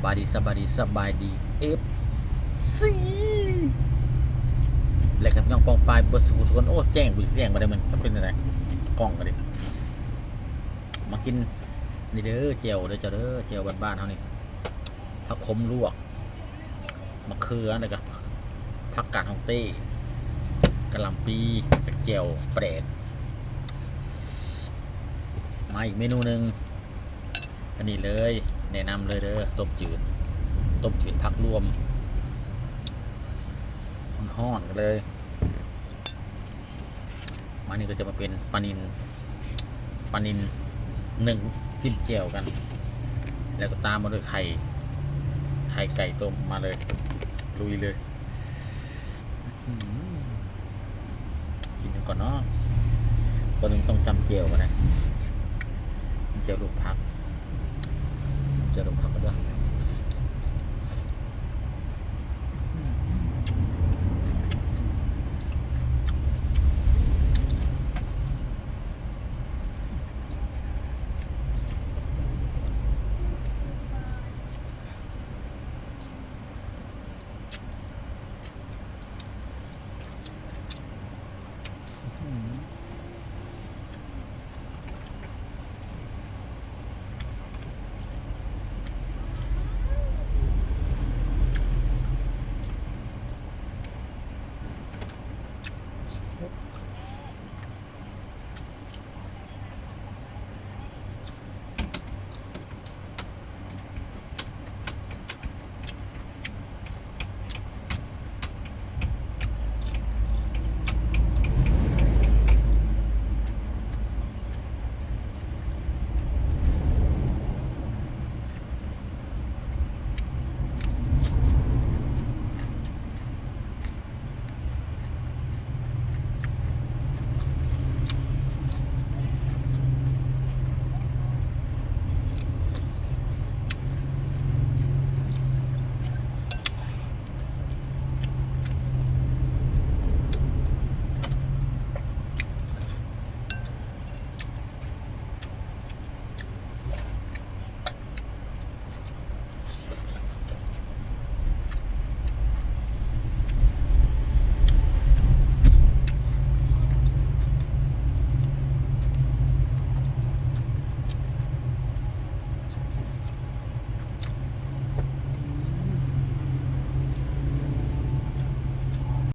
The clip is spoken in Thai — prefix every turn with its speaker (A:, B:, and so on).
A: บายดีสบายดีสบายดีเอฟซีและครับน้องปองปลายเบิร์ดสุขสุขโอ้แจ้งบุญแจ้งมาได้มันเป็นอะไรกล้องกันดิมากินนี่เด้อเจียวเด้อเจ้าเด้อเจียวบ้านๆเท่านี้ผักขมลวกมะเขืออะไรกับผักกาดฮองเต้กะหล่ำปีกับเจียวแปลกมาอีกเมนูหนึ่งอันนี้เลยแนะนำเลยเด้อต้มจืดผักรวมห่อนกันเลยมานี่ก็จะมาเป็นปลานินหนึ่งจิ้มแจ่วกันแล้วก็ตามมาด้วยไข่ไก่ต้มมาเลยลุยเลยกินก่อนเนาะตัวนึงต้องจำแจ่วกันนะแจ่วลูกผักก็ด้วย